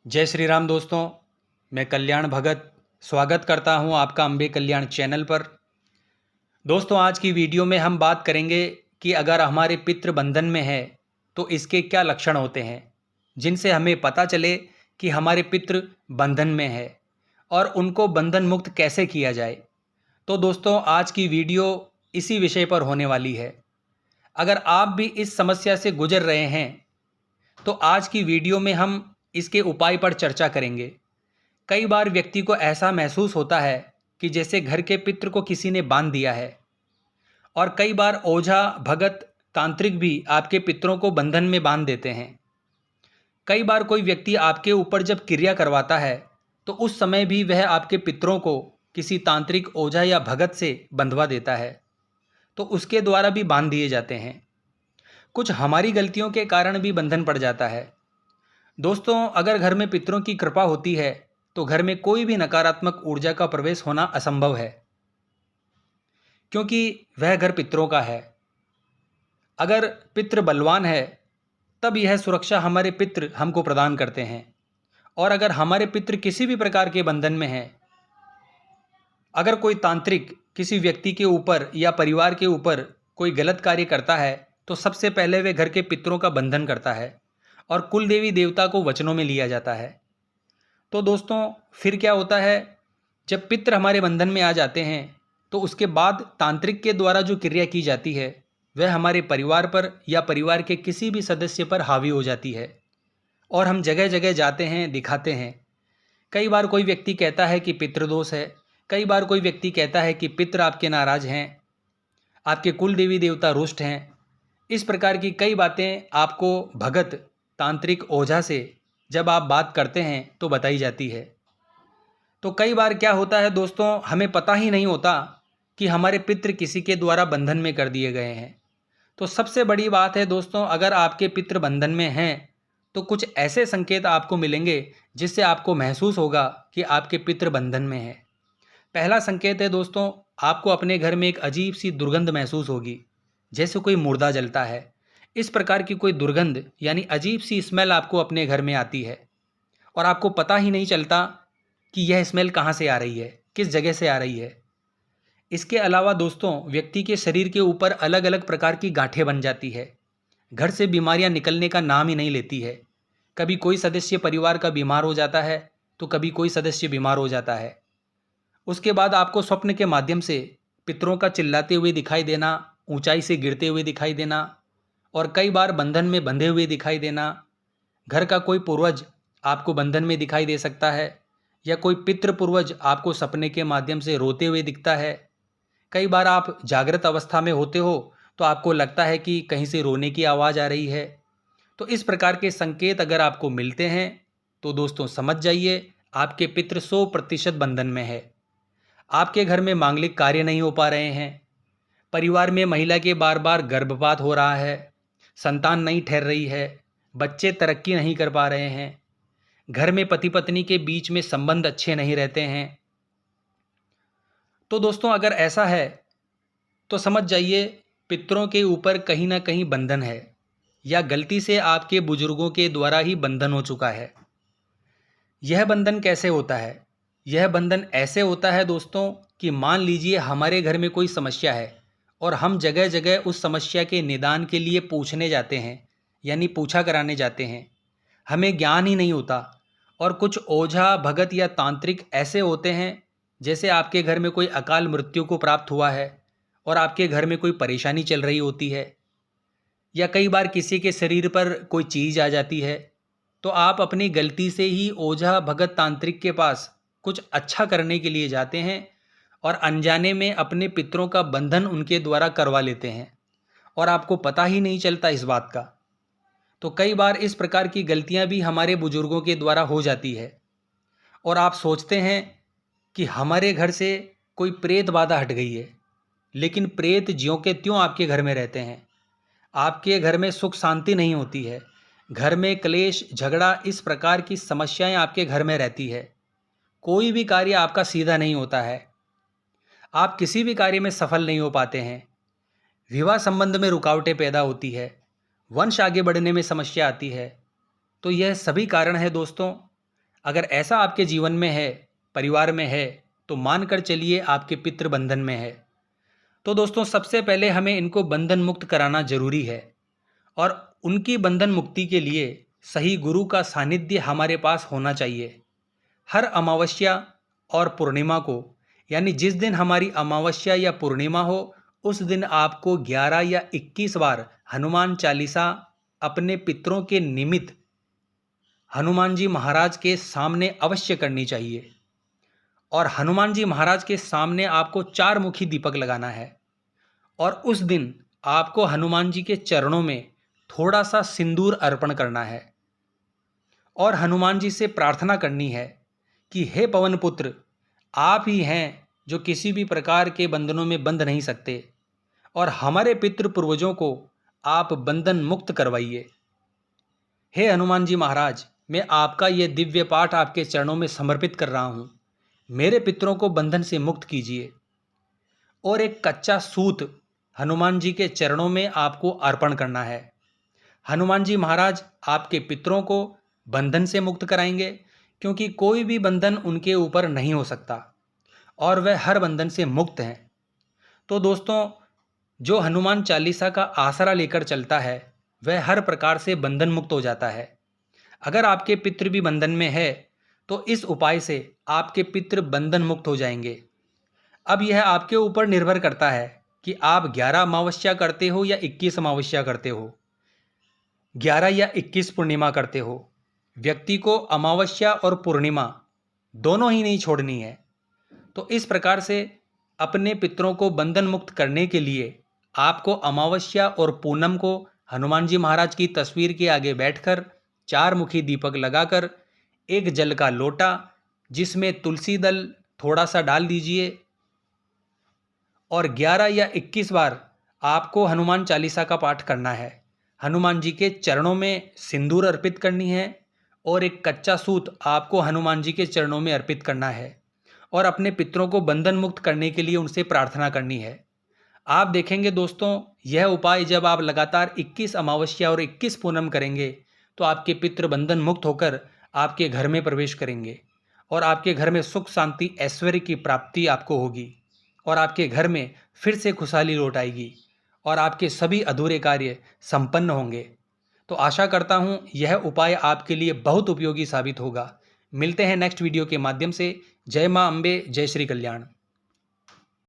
जय श्री राम दोस्तों। मैं कल्याण भगत स्वागत करता हूं आपका अम्बे कल्याण चैनल पर। दोस्तों, आज की वीडियो में हम बात करेंगे कि अगर हमारे पितृ बंधन में है तो इसके क्या लक्षण होते हैं जिनसे हमें पता चले कि हमारे पितृ बंधन में है और उनको बंधन मुक्त कैसे किया जाए। तो दोस्तों, आज की वीडियो इसी विषय पर होने वाली है। अगर आप भी इस समस्या से गुजर रहे हैं तो आज की वीडियो में हम इसके उपाय पर चर्चा करेंगे। कई बार व्यक्ति को ऐसा महसूस होता है कि जैसे घर के पितृ को किसी ने बांध दिया है, और कई बार ओझा भगत तांत्रिक भी आपके पितरों को बंधन में बांध देते हैं। कई बार कोई व्यक्ति आपके ऊपर जब क्रिया करवाता है तो उस समय भी वह आपके पितरों को किसी तांत्रिक ओझा या भगत से बंधवा देता है, तो उसके द्वारा भी बांध दिए जाते हैं। कुछ हमारी गलतियों के कारण भी बंधन पड़ जाता है। दोस्तों, अगर घर में पितरों की कृपा होती है तो घर में कोई भी नकारात्मक ऊर्जा का प्रवेश होना असंभव है, क्योंकि वह घर पितरों का है। अगर पितृ बलवान है तब यह सुरक्षा हमारे पितृ हमको प्रदान करते हैं। और अगर हमारे पितृ किसी भी प्रकार के बंधन में हैं, अगर कोई तांत्रिक किसी व्यक्ति के ऊपर या परिवार के ऊपर कोई गलत कार्य करता है तो सबसे पहले वे घर के पितरों का बंधन करता है और कुल देवी देवता को वचनों में लिया जाता है। तो दोस्तों, फिर क्या होता है, जब पितृ हमारे बंधन में आ जाते हैं तो उसके बाद तांत्रिक के द्वारा जो क्रिया की जाती है वह हमारे परिवार पर या परिवार के किसी भी सदस्य पर हावी हो जाती है और हम जगह जगह जाते हैं, दिखाते हैं। कई बार कोई व्यक्ति कहता है कि पितृदोष है, कई बार कोई व्यक्ति कहता है कि पितृ आपके नाराज हैं, आपके कुल देवी देवता रुष्ट हैं। इस प्रकार की कई बातें आपको भगत तांत्रिक ओझा से जब आप बात करते हैं तो बताई जाती है। तो कई बार क्या होता है दोस्तों, हमें पता ही नहीं होता कि हमारे पितृ किसी के द्वारा बंधन में कर दिए गए हैं। तो सबसे बड़ी बात है दोस्तों, अगर आपके पितृ बंधन में हैं तो कुछ ऐसे संकेत आपको मिलेंगे जिससे आपको महसूस होगा कि आपके पितृ बंधन में है। पहला संकेत है दोस्तों, आपको अपने घर में एक अजीब सी दुर्गंध महसूस होगी, जैसे कोई मुर्दा जलता है। इस प्रकार की कोई दुर्गंध यानी अजीब सी स्मेल आपको अपने घर में आती है और आपको पता ही नहीं चलता कि यह स्मेल कहाँ से आ रही है, किस जगह से आ रही है। इसके अलावा दोस्तों, व्यक्ति के शरीर के ऊपर अलग अलग प्रकार की गांठें बन जाती है। घर से बीमारियां निकलने का नाम ही नहीं लेती है। कभी कोई सदस्य परिवार का बीमार हो जाता है तो कभी कोई सदस्य बीमार हो जाता है। उसके बाद आपको स्वप्न के माध्यम से पितरों का चिल्लाते हुए दिखाई देना, ऊंचाई से गिरते हुए दिखाई देना और कई बार बंधन में बंधे हुए दिखाई देना। घर का कोई पूर्वज आपको बंधन में दिखाई दे सकता है या कोई पितृ पूर्वज आपको सपने के माध्यम से रोते हुए दिखता है। कई बार आप जागृत अवस्था में होते हो तो आपको लगता है कि कहीं से रोने की आवाज़ आ रही है। तो इस प्रकार के संकेत अगर आपको मिलते हैं तो दोस्तों समझ जाइए आपके पितृ 100% बंधन में है। आपके घर में मांगलिक कार्य नहीं हो पा रहे हैं, परिवार में महिला के बार बार गर्भपात हो रहा है, संतान नहीं ठहर रही है, बच्चे तरक्की नहीं कर पा रहे हैं, घर में पति पत्नी के बीच में संबंध अच्छे नहीं रहते हैं। तो दोस्तों, अगर ऐसा है तो समझ जाइए पितरों के ऊपर कहीं ना कहीं बंधन है या गलती से आपके बुजुर्गों के द्वारा ही बंधन हो चुका है। यह बंधन कैसे होता है? यह बंधन ऐसे होता है दोस्तों कि मान लीजिए हमारे घर में कोई समस्या है और हम जगह जगह उस समस्या के निदान के लिए पूछने जाते हैं, यानी पूछा कराने जाते हैं। हमें ज्ञान ही नहीं होता और कुछ ओझा भगत या तांत्रिक ऐसे होते हैं जैसे आपके घर में कोई अकाल मृत्यु को प्राप्त हुआ है और आपके घर में कोई परेशानी चल रही होती है, या कई बार किसी के शरीर पर कोई चीज़ आ जाती है, तो आप अपनी गलती से ही ओझा भगत तांत्रिक के पास कुछ अच्छा करने के लिए जाते हैं और अनजाने में अपने पितरों का बंधन उनके द्वारा करवा लेते हैं और आपको पता ही नहीं चलता इस बात का। तो कई बार इस प्रकार की गलतियां भी हमारे बुजुर्गों के द्वारा हो जाती है और आप सोचते हैं कि हमारे घर से कोई प्रेत बाधा हट गई है, लेकिन प्रेत ज्यों के त्यों आपके घर में रहते हैं। आपके घर में सुख शांति नहीं होती है, घर में क्लेश झगड़ा इस प्रकार की समस्याएं आपके घर में रहती है। कोई भी कार्य आपका सीधा नहीं होता है, आप किसी भी कार्य में सफल नहीं हो पाते हैं, विवाह संबंध में रुकावटें पैदा होती है, वंश आगे बढ़ने में समस्या आती है। तो यह सभी कारण है दोस्तों अगर ऐसा आपके जीवन में है, परिवार में है, तो मानकर चलिए आपके पितृ बंधन में है। तो दोस्तों, सबसे पहले हमें इनको बंधन मुक्त कराना जरूरी है और उनकी बंधन मुक्ति के लिए सही गुरु का सानिध्य हमारे पास होना चाहिए। हर अमावस्या और पूर्णिमा को, यानी जिस दिन हमारी अमावस्या या पूर्णिमा हो, उस दिन आपको 11 या 21 बार हनुमान चालीसा अपने पितरों के निमित्त हनुमान जी महाराज के सामने अवश्य करनी चाहिए। और हनुमान जी महाराज के सामने आपको 4 मुखी दीपक लगाना है और उस दिन आपको हनुमान जी के चरणों में थोड़ा सा सिंदूर अर्पण करना है और हनुमान जी से प्रार्थना करनी है कि हे पवन पुत्र, आप ही हैं जो किसी भी प्रकार के बंधनों में बंध नहीं सकते और हमारे पितृ पूर्वजों को आप बंधन मुक्त करवाइए। हे हनुमान जी महाराज, मैं आपका ये दिव्य पाठ आपके चरणों में समर्पित कर रहा हूँ। मेरे पितरों को बंधन से मुक्त कीजिए। और एक कच्चा सूत हनुमान जी के चरणों में आपको अर्पण करना है। हनुमान जी महाराज आपके पितरों को बंधन से मुक्त कराएंगे, क्योंकि कोई भी बंधन उनके ऊपर नहीं हो सकता और वह हर बंधन से मुक्त हैं। तो दोस्तों, जो हनुमान चालीसा का आसरा लेकर चलता है वह हर प्रकार से बंधन मुक्त हो जाता है। अगर आपके पितृ भी बंधन में है तो इस उपाय से आपके पितृ बंधन मुक्त हो जाएंगे। अब यह आपके ऊपर निर्भर करता है कि आप 11 अमावस्या करते हो या 21 अमावस्या करते हो, 11 या 21 पूर्णिमा करते हो। व्यक्ति को अमावस्या और पूर्णिमा दोनों ही नहीं छोड़नी है। तो इस प्रकार से अपने पितरों को बंधन मुक्त करने के लिए आपको अमावस्या और पूनम को हनुमान जी महाराज की तस्वीर के आगे बैठकर 4 मुखी दीपक लगाकर एक जल का लोटा जिसमें तुलसी दल थोड़ा सा डाल दीजिए और 11 या 21 बार आपको हनुमान चालीसा का पाठ करना है। हनुमान जी के चरणों में सिंदूर अर्पित करनी है और एक कच्चा सूत आपको हनुमान जी के चरणों में अर्पित करना है और अपने पितरों को बंधन मुक्त करने के लिए उनसे प्रार्थना करनी है। आप देखेंगे दोस्तों, यह उपाय जब आप लगातार 21 अमावस्या और 21 पूनम करेंगे तो आपके पितृ बंधन मुक्त होकर आपके घर में प्रवेश करेंगे और आपके घर में सुख शांति ऐश्वर्य की प्राप्ति आपको होगी और आपके घर में फिर से खुशहाली लौट आएगी और आपके सभी अधूरे कार्य संपन्न होंगे। तो आशा करता हूँ यह उपाय आपके लिए बहुत उपयोगी साबित होगा। मिलते हैं नेक्स्ट वीडियो के माध्यम से। जय मां अम्बे, जय श्री कल्याण।